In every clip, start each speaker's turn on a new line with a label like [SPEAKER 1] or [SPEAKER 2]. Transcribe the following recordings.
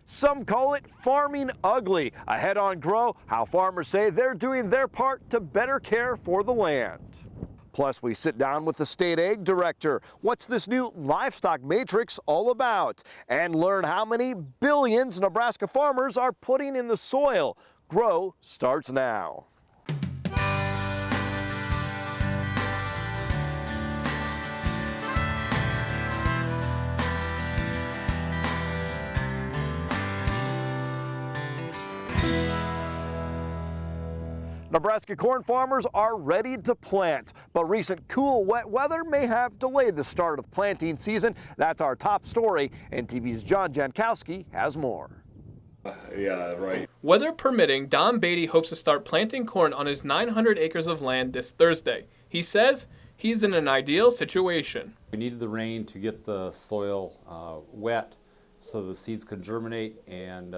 [SPEAKER 1] Some call it farming ugly. Ahead on Grow, how farmers say they're doing their part to better care for the land. Plus, we sit down with the state ag director. What's this new livestock matrix all about? And learn how many billions Nebraska farmers are putting in the soil. Grow starts now. Nebraska corn farmers are ready to plant, but recent cool, wet weather may have delayed the start of planting season. That's our top story. NTV's John Jankowski has more.
[SPEAKER 2] Yeah, right.
[SPEAKER 3] Weather permitting, Don Beatty hopes to start planting corn on his 900 acres of land this Thursday. He says he's in an ideal situation.
[SPEAKER 4] We needed the rain to get the soil wet so the seeds could germinate, and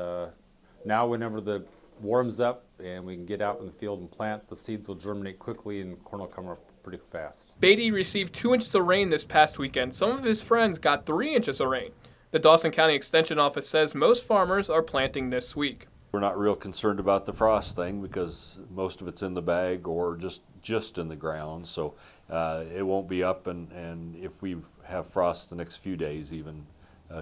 [SPEAKER 4] now whenever the warms up and we can get out in the field and plant, the seeds will germinate quickly and corn will come up pretty fast.
[SPEAKER 3] Beatty received 2 inches of rain this past weekend. Some of his friends got 3 inches of rain. The Dawson County Extension Office says most farmers are planting this week.
[SPEAKER 5] We're not real concerned about the frost thing because most of it's in the bag or just in the ground, so it won't be up, and if we have frost the next few days even,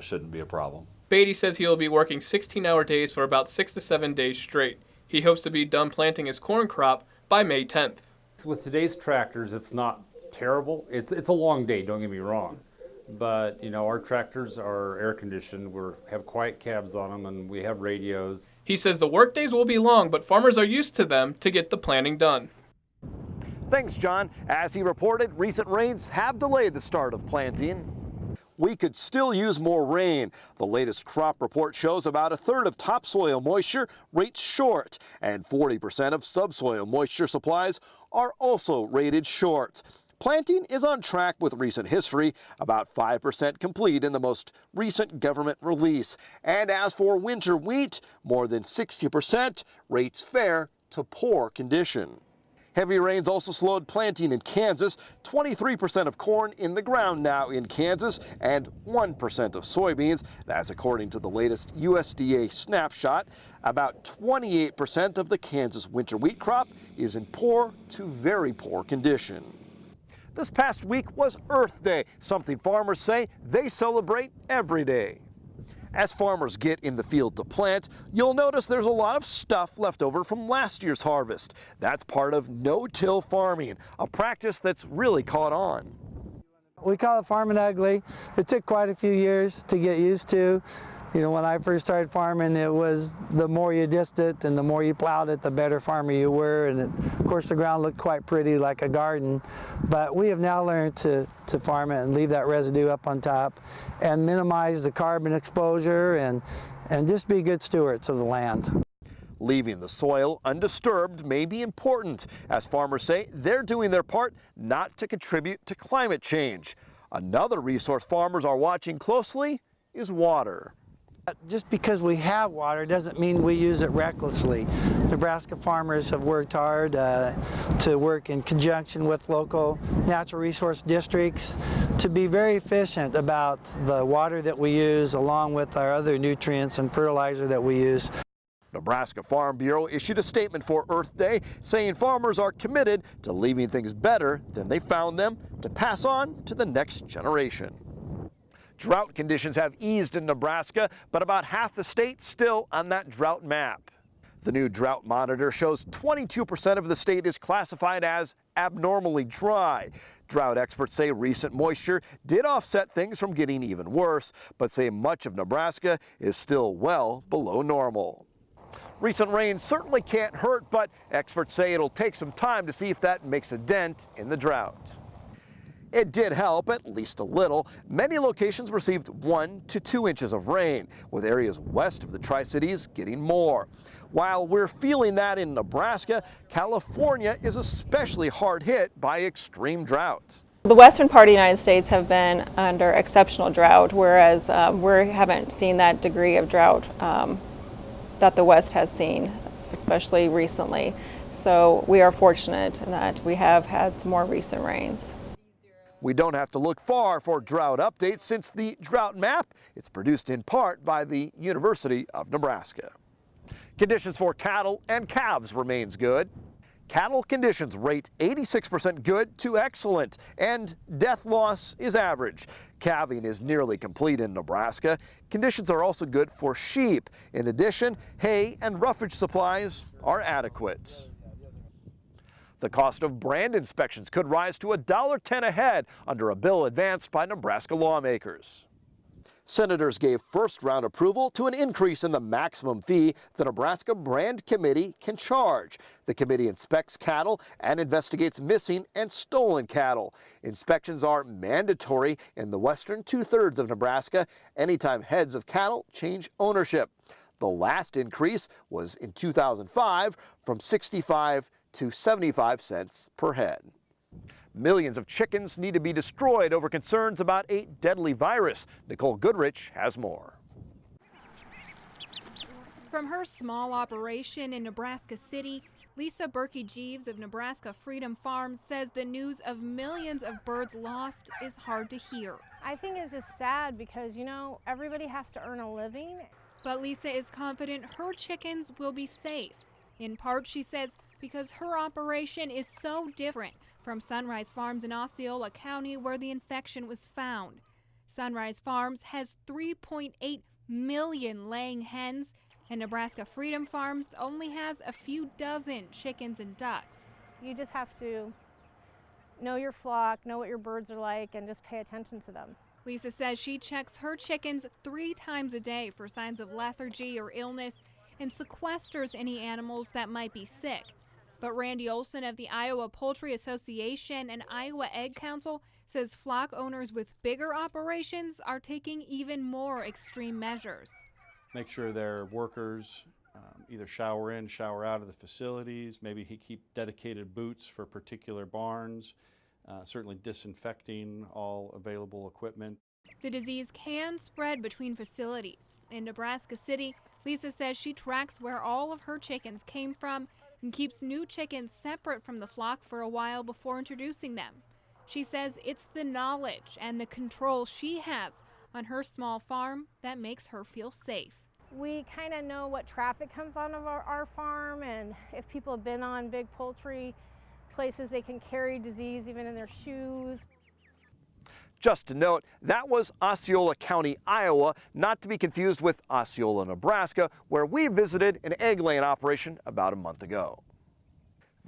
[SPEAKER 5] shouldn't be a problem.
[SPEAKER 3] Beatty says he will be working 16-hour days for about 6 to 7 days straight. He hopes to be done planting his corn crop by May 10th.
[SPEAKER 4] With today's tractors, it's not terrible. It's a long day, don't get me wrong. But, you know, our tractors are air conditioned, we have quiet cabs on them, and we have radios.
[SPEAKER 3] He says the work days will be long, but farmers are used to them to get the planting done.
[SPEAKER 1] Thanks, John. As he reported, recent rains have delayed the start of planting. We could still use more rain. The latest crop report shows about a third of topsoil moisture rates short, and 40% of subsoil moisture supplies are also rated short. Planting is on track with recent history, about 5% complete in the most recent government release. And as for winter wheat, more than 60% rates fair to poor condition. Heavy rains also slowed planting in Kansas. 23% of corn in the ground now in Kansas and 1% of soybeans. That's according to the latest USDA snapshot. About 28% of the Kansas winter wheat crop is in poor to very poor condition. This past week was Earth Day, something farmers say they celebrate every day. As farmers get in the field to plant, you'll notice there's a lot of stuff left over from last year's harvest. That's part of no-till farming, a practice that's really caught on.
[SPEAKER 6] We call it farming ugly. It took quite a few years to get used to. You know, when I first started farming, it was the more you dissed it and the more you plowed it, the better farmer you were. And of course, the ground looked quite pretty like a garden. But we have now learned to farm it and leave that residue up on top and minimize the carbon exposure and just be good stewards of the land.
[SPEAKER 1] Leaving the soil undisturbed may be important. As farmers say, they're doing their part not to contribute to climate change. Another resource farmers are watching closely is water.
[SPEAKER 6] Just because we have water doesn't mean we use it recklessly. Nebraska farmers have worked hard to work in conjunction with local natural resource districts to be very efficient about the water that we use along with our other nutrients and fertilizer that we use.
[SPEAKER 1] Nebraska Farm Bureau issued a statement for Earth Day saying farmers are committed to leaving things better than they found them to pass on to the next generation. Drought conditions have eased in Nebraska, but about half the state still on that drought map. The new drought monitor shows 22% of the state is classified as abnormally dry. Drought experts say recent moisture did offset things from getting even worse, but say much of Nebraska is still well below normal. Recent rain certainly can't hurt, but experts say it'll take some time to see if that makes a dent in the drought. It did help, at least a little. Many locations received 1 to 2 inches of rain, with areas west of the Tri-Cities getting more. While we're feeling that in Nebraska, California is especially hard hit by extreme drought.
[SPEAKER 7] The western part of the United States have been under exceptional drought, whereas we haven't seen that degree of drought that the West has seen, especially recently. So we are fortunate in that we have had some more recent rains.
[SPEAKER 1] We don't have to look far for drought updates since the drought map is produced in part by the University of Nebraska. Conditions for cattle and calves remains good. Cattle conditions rate 86% good to excellent, and death loss is average. Calving is nearly complete in Nebraska. Conditions are also good for sheep. In addition, hay and roughage supplies are adequate. The cost of brand inspections could rise to $1.10 a head under a bill advanced by Nebraska lawmakers. Senators gave first-round approval to an increase in the maximum fee the Nebraska Brand Committee can charge. The committee inspects cattle and investigates missing and stolen cattle. Inspections are mandatory in the western two-thirds of Nebraska anytime heads of cattle change ownership. The last increase was in 2005 from 65 to 75 cents per head. Millions of chickens need to be destroyed over concerns about a deadly virus. Nicole Goodrich has more.
[SPEAKER 8] From her small operation in Nebraska City, Lisa Berkey-Jeeves of Nebraska Freedom Farms says the news of millions of birds lost is hard to hear.
[SPEAKER 9] I think it's just sad because, you know, everybody has to earn a living.
[SPEAKER 8] But Lisa is confident her chickens will be safe. In part, she says, because her operation is so different from Sunrise Farms in Osceola County, where the infection was found. Sunrise Farms has 3.8 million laying hens, and Nebraska Freedom Farms only has a few dozen chickens and ducks.
[SPEAKER 9] You just have to know your flock, know what your birds are like, and just pay attention to them.
[SPEAKER 8] Lisa says she checks her chickens 3 times a day for signs of lethargy or illness and sequesters any animals that might be sick. But Randy Olson of the Iowa Poultry Association and Iowa Egg Council says flock owners with bigger operations are taking even more extreme measures.
[SPEAKER 10] Make sure their workers either shower in, shower out of the facilities, maybe keep dedicated boots for particular barns, certainly disinfecting all available equipment.
[SPEAKER 8] The disease can spread between facilities. In Nebraska City, Lisa says she tracks where all of her chickens came from and keeps new chickens separate from the flock for a while before introducing them. She says it's the knowledge and the control she has on her small farm that makes her feel safe.
[SPEAKER 9] We kind of know what traffic comes on of our farm, and if people have been on big poultry places, they can carry disease even in their shoes.
[SPEAKER 1] Just to note, that was Osceola County, Iowa, not to be confused with Osceola, Nebraska, where we visited an egg-laying operation about a month ago.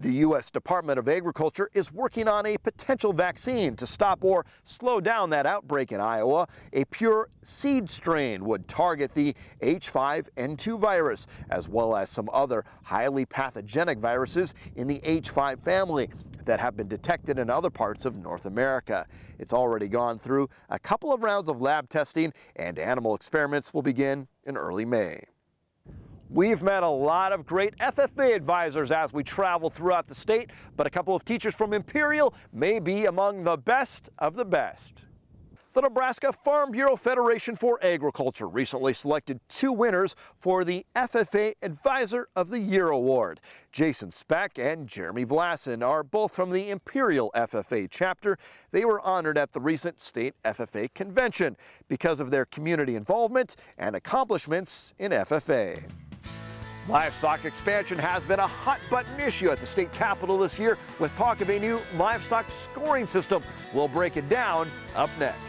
[SPEAKER 1] The U.S. Department of Agriculture is working on a potential vaccine to stop or slow down that outbreak in Iowa. A pure seed strain would target the H5N2 virus, as well as some other highly pathogenic viruses in the H5 family that have been detected in other parts of North America. It's already gone through a couple of rounds of lab testing, and animal experiments will begin in early May. We've met a lot of great FFA advisors as we travel throughout the state, but a couple of teachers from Imperial may be among the best of the best. The Nebraska Farm Bureau Federation for Agriculture recently selected 2 winners for the FFA Advisor of the Year Award. Jason Speck and Jeremy Vlasin are both from the Imperial FFA chapter. They were honored at the recent state FFA convention because of their community involvement and accomplishments in FFA. Livestock expansion has been a hot-button issue at the state capitol this year with talk of a new livestock scoring system. We'll break it down up next.